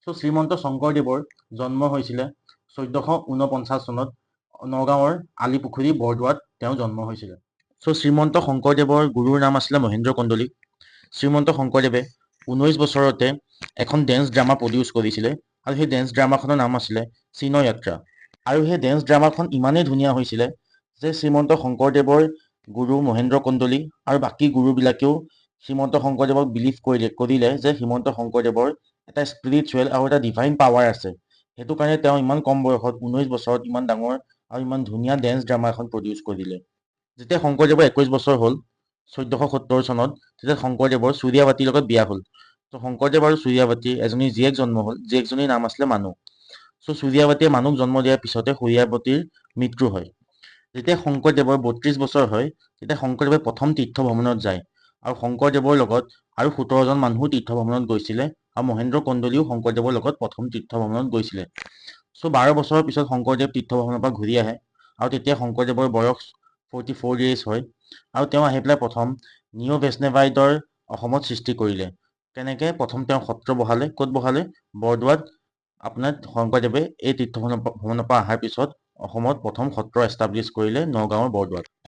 শ্ৰীমন্ত শংকৰদেৱৰ জন্ম হৈছিলে 1449 চনত নগাঁৱৰ আলিপুখুৰী বৰদোৱাত তেওঁ জন্ম হৈছিলে। শ্ৰীমন্ত শংকৰদেৱৰ গুৰুৰ নাম আছিলে মহেন্দ্ৰ কন্দলী। শ্ৰীমন্ত শংকৰদেৱে 19 বছৰতে এখন ডেন্স ড্ৰামা প্ৰডিউচ কৰিছিলে আৰু সেই ডেন্স ড্ৰামাখনৰ নাম আছিলে চীন যাত্ৰা। আৰু সেই ডেন্স ড্ৰামাখন ইমানেই ধুনীয়া হৈছিলে যে শ্ৰীমন্ত শংকৰদেৱৰ গুৰু মহেন্দ্ৰ কন্দলী আৰু বাকী গুৰুবিলাকেও শ্ৰীমন্ত শংকৰদেৱক বিলিভ কৰিলে যে শ্ৰীমন্ত শংকৰদেৱৰ এটা স্পিৰিচুৱেল আৰু এটা ডিভাইন পাৱাৰ আছে। সেইটো কাৰণে তেওঁ ইমান কম বয়সত 19 বছৰত ইমান ডাঙৰ আৰু ইমান ধুনীয়া ডেন্স ড্ৰামা এখন প্ৰডিউচ কৰিলে। যেতিয়া শংকৰদেৱৰ 21 বছৰ হ'ল 1470 চনত, তেতিয়া শংকৰদেৱৰ সূৰ্যাৱতীৰ লগত বিয়া হ'ল। শংকৰদেৱ আৰু সূৰ্যাৱতীৰ এজনী জীয়েক জন্ম হ'ল, জীয়েকজনীৰ নাম আছিলে মানু। সূৰ্যাৱতীয়ে মানুক জন্ম দিয়াৰ পিছতে সূৰ্যাৱতীৰ মৃত্যু হয়। যেতিয়া শংকৰদেৱৰ 32 বছৰ হয়, তেতিয়া শংকৰদেৱে প্ৰথম তীৰ্থ ভ্ৰমণত যায় আৰু শংকৰদেৱৰ লগত আৰু 17 জন মানুহো তীৰ্থ ভ্ৰমণত গৈছিলে আৰু মহেন্দ্ৰ কন্দলীও শংকৰদেৱৰ লগত প্ৰথম তীৰ্থ ভ্ৰমণত গৈছিলে। 12 বছৰৰ পিছত শংকৰদেৱ তীৰ্থ ভ্ৰমণৰ পৰা ঘূৰি আহে আৰু তেতিয়া শংকৰদেৱৰ বয়স 44 years হয় আৰু তেওঁ আহি পেলাই প্ৰথম নিঅ' বৈষ্ণৱাইটৰ অসমত সৃষ্টি কৰিলে। তেনেকে প্ৰথম তেওঁ সত্ৰ বহালে, ক'ত বহালে? বৰদোৱাত। আপোনাৰ শংকৰদেৱে এই তীৰ্থ ভ্ৰমণৰ পৰা অহাৰ পিছত অসমত প্ৰথম সত্ৰ এষ্টাব্লিছ কৰিলে নগাঁৱৰ বৰদোৱাত।